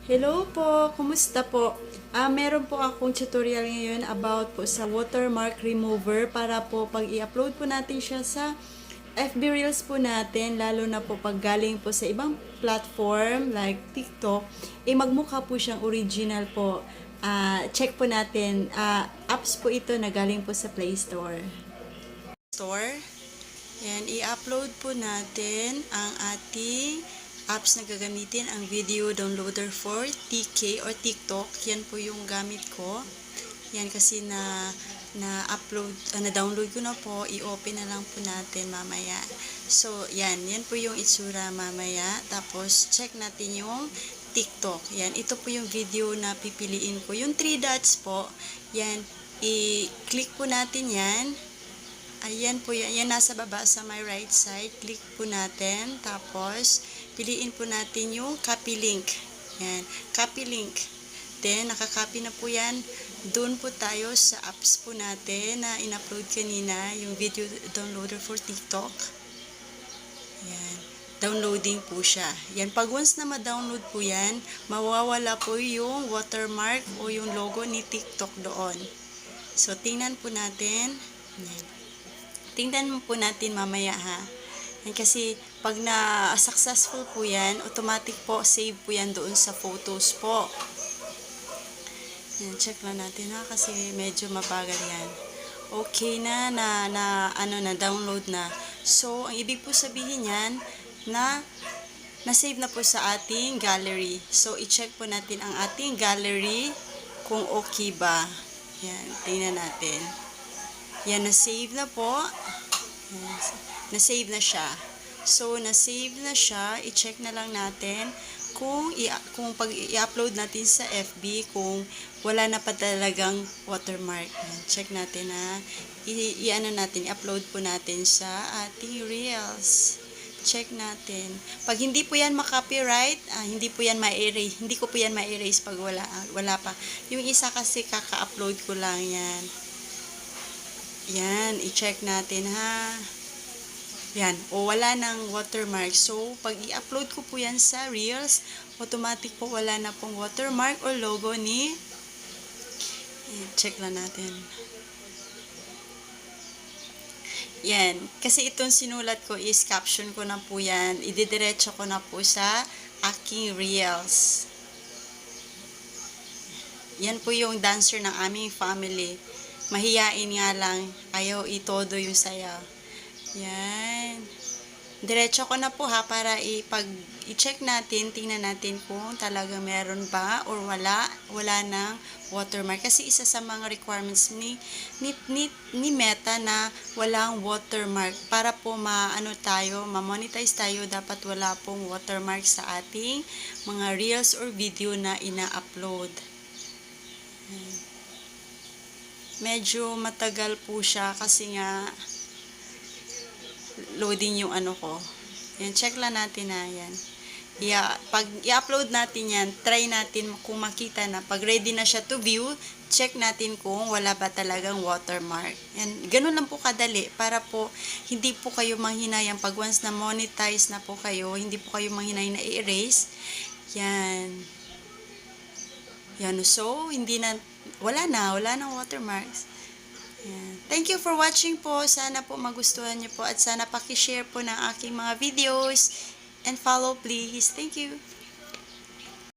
Hello po, kumusta po? Meron po akong tutorial ngayon about po sa watermark remover para po pag i-upload po natin siya sa FB Reels po natin, lalo na po pag galing po sa ibang platform like TikTok, magmukha po siyang original po. Check po natin, apps po ito na galing po sa Play Store. Yan, i-upload po natin ang ating apps na gagamitin, ang video downloader for TK or TikTok. Yan po yung gamit ko. Yan kasi na-download ko na po. I-open na lang po natin mamaya. So, yan po yung itsura mamaya. Tapos, check natin yung TikTok. Yan, ito po yung video na pipiliin ko. Yung 3 dots po, yan, i-click po natin yan. Ayan po yan. Yan nasa baba sa my right side. Click po natin. Tapos, piliin po natin yung copy link. Yan. Copy link. Then, nakakopy na po yan. Doon po tayo sa apps po natin na in-upload kanina. Yung video downloader for TikTok. Yan. Downloading po siya. Yan. Pag once na ma-download po yan, mawawala po yung watermark o yung logo ni TikTok doon. So, tingnan po natin. Yan. Tingnan po natin mamaya ha. Yan, kasi pag na-successful po yan, automatic po save po yan doon sa photos po. Yan, check lang natin ha kasi medyo mabagal yan. Okay na-download na. So, ang ibig po sabihin yan na-save na po sa ating gallery. So, i-check po natin ang ating gallery kung okay ba. Yan, tingnan natin. Yan, na-save na po. Yan, na-save na siya. So, na-save na siya. I-check na lang natin kung pag i-upload natin sa FB, kung wala na pa talagang watermark. Yan, check natin na i-upload po natin sa ating Reels. Check natin. Pag hindi po yan ma-copyright, hindi po yan ma-erase. Hindi ko po yan ma-erase pag wala pa. Yung isa kasi kaka-upload ko lang yan. Yan, i-check natin ha. Yan, wala ng watermark. So, pag i-upload ko po yan sa Reels, automatic po wala na pong watermark o logo ni. Check lang natin. Yan, kasi itong sinulat ko is caption ko na po yan. Ididiretso ko na po sa aking Reels. Yan po yung dancer ng aming family. Mahiyain nga lang, ayaw itodo yung sayaw. Yan. Diretso ko na po ha, para i-check natin, tingnan natin kung talaga meron ba or wala ng watermark. Kasi isa sa mga requirements ni Meta na walang watermark. Para po ma-monetize tayo, dapat wala pong watermark sa ating mga reels or video na ina-upload. Medyo matagal po siya kasi nga loading yung ko. Yan, check lang natin na yan. Pag i-upload natin yan, try natin kung makita na. Pag ready na siya to view, check natin kung wala ba talagang watermark. Yan, ganun lang po kadali para po hindi po kayo manghinayang. Pag once na monetize na po kayo, hindi po kayo manghinayang na i-erase. Yan. Yan, so wala nang watermarks. Yan. Thank you for watching po. Sana po magustuhan niyo po at sana paki-share po ng aking mga videos and follow please. Thank you.